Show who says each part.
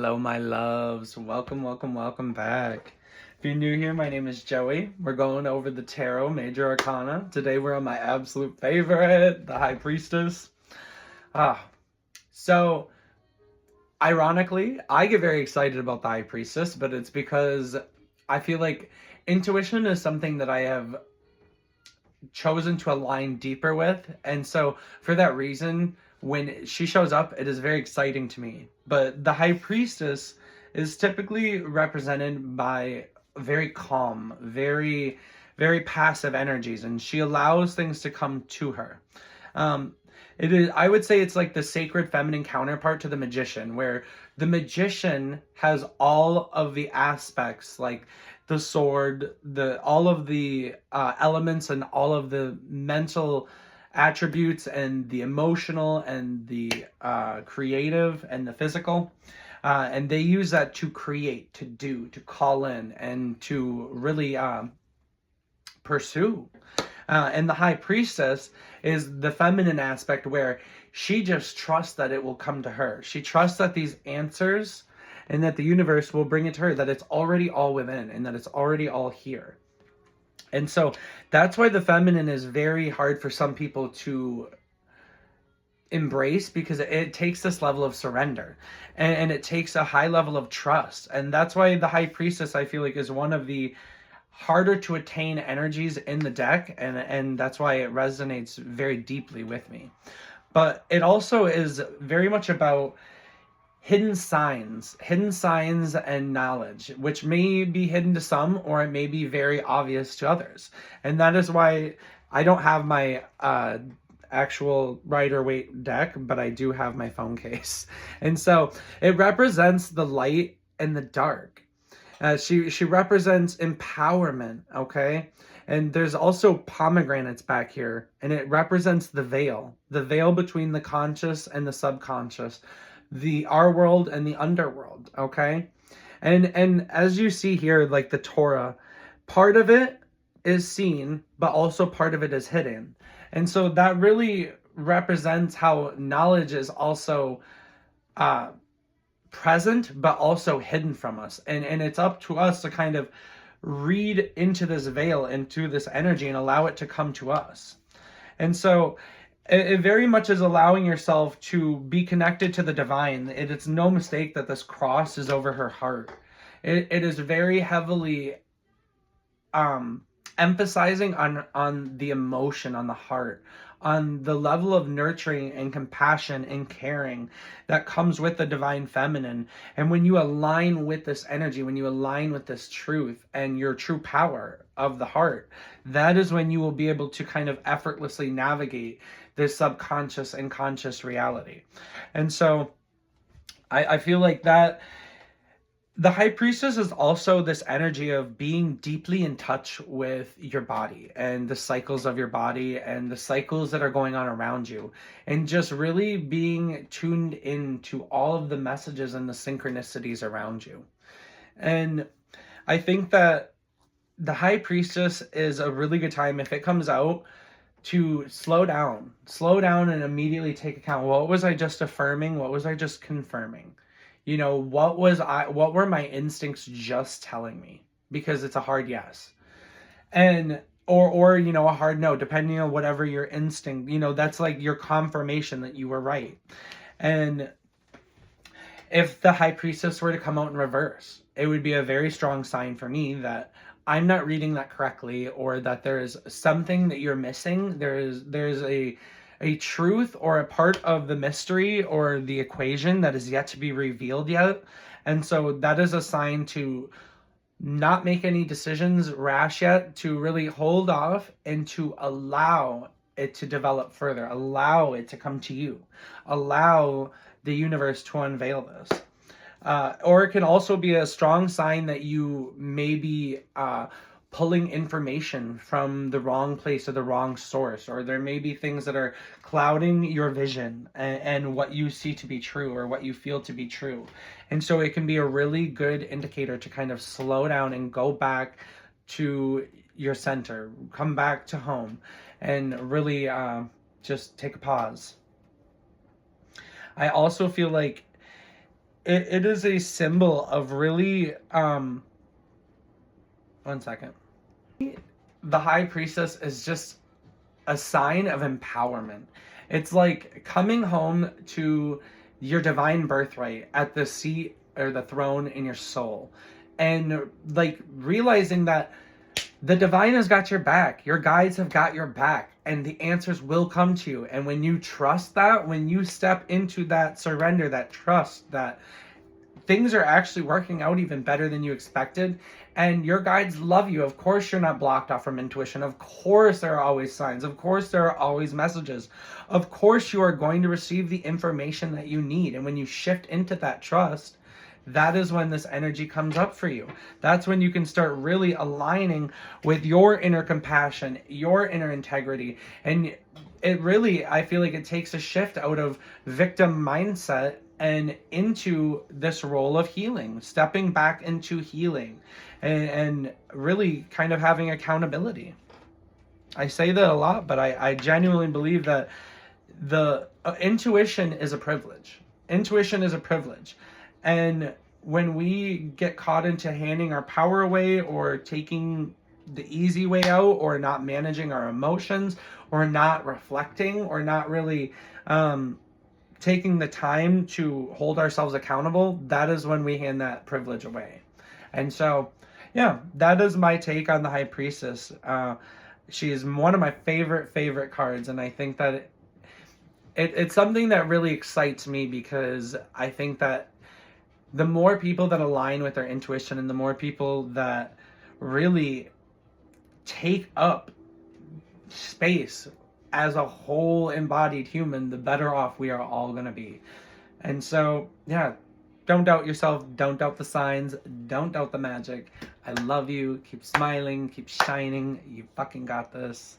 Speaker 1: Hello, my loves. Welcome back. If you're new here, my name is Joey. We're going over the Tarot Major Arcana. Today we're on my absolute favorite, the High Priestess. Ah, so ironically, I get very excited about the High Priestess, but it's because I feel like intuition is something that I have chosen to align deeper with. And so for that reason, when she shows up, it is very exciting to me. But the High Priestess is typically represented by very calm, very passive energies, and she allows things to come to her. Um, it is, I would say it's like the sacred feminine counterpart to the magician, where the magician has all of the aspects, like the sword, the all of the elements, and all of the mental attributes, and the emotional, and the creative, and the physical. And they use that to create, to do, to call in, and to really pursue. And the High Priestess is the feminine aspect, where she just trusts that it will come to her. She trusts that these answers and that the universe will bring it to her, that it's already all within and that it's already all here. And so that's why the feminine is very hard for some people to embrace, because it takes this level of surrender, and it takes a high level of trust. And that's why the High Priestess, I feel like, is one of the harder to attain energies in the deck, and that's why it resonates very deeply with me. But it also is very much about hidden signs and knowledge, which may be hidden to some, or it may be very obvious to others. And that is why I don't have my actual Rider-Waite deck, but I do have my phone case. And so it represents the light and the dark. She represents empowerment, okay? And there's also pomegranates back here, and it represents the veil between the conscious and the subconscious, the our world and the underworld, okay? And as you see here, like the Torah, part of it is seen, but also part of it is hidden. And so that really represents how knowledge is also present, but also hidden from us. And it's up to us to kind of read into this veil, into this energy, and allow it to come to us. And so it very much is allowing yourself to be connected to the divine. It's no mistake that this cross is over her heart. It is very heavily emphasizing on the emotion, on the heart, on the level of nurturing and compassion and caring that comes with the divine feminine. And when you align with this energy, when you align with this truth and your true power of the heart, that is when you will be able to kind of effortlessly navigate this subconscious and conscious reality. And so I feel like that the High Priestess is also this energy of being deeply in touch with your body and the cycles of your body and the cycles that are going on around you, and just really being tuned into all of the messages and the synchronicities around you. And I think that the High Priestess is a really good time, if it comes out, to slow down and immediately take account. What was I just affirming? What was I just confirming? You know, what were my instincts just telling me? Because it's a hard yes. And or you know, a hard no, depending on whatever your instinct, you know, that's like your confirmation that you were right. And if the High Priestess were to come out in reverse, it would be a very strong sign for me that I'm not reading that correctly, or that there is something that you're missing. There's a truth or a part of the mystery or the equation that is yet to be revealed yet. And so that is a sign to not make any decisions rash yet, to really hold off and to allow it to develop further, allow it to come to you, allow the universe to unveil this. Or it can also be a strong sign that you may be pulling information from the wrong place or the wrong source, or there may be things that are clouding your vision and what you see to be true, or what you feel to be true. And so it can be a really good indicator to kind of slow down and go back to your center, come back to home, and really just take a pause. I also feel like it is a symbol of really, 1 second. The High Priestess is just a sign of empowerment. It's like coming home to your divine birthright at the seat or the throne in your soul, and like realizing that the divine has got your back, your guides have got your back, and the answers will come to you. And when you trust that, when you step into that surrender, that trust, that things are actually working out even better than you expected, and your guides love you. Of course you're not blocked off from intuition. Of course there are always signs. Of course there are always messages. Of course you are going to receive the information that you need. And when you shift into that trust, that is when this energy comes up for you. That's when you can start really aligning with your inner compassion, your inner integrity. And it really, I feel like it takes a shift out of victim mindset and into this role of healing, stepping back into healing, and really kind of having accountability. I say that a lot, but I genuinely believe that the intuition is a privilege. Intuition is a privilege. And when we get caught into handing our power away, or taking the easy way out, or not managing our emotions, or not reflecting, or not really taking the time to hold ourselves accountable, that is when we hand that privilege away. And so, yeah, that is my take on the High Priestess. She is one of my favorite cards, and I think that it's something that really excites me, because I think that the more people that align with their intuition, and the more people that really take up space as a whole embodied human, the better off we are all going to be. And so, yeah, don't doubt yourself. Don't doubt the signs. Don't doubt the magic. I love you. Keep smiling. Keep shining. You fucking got this.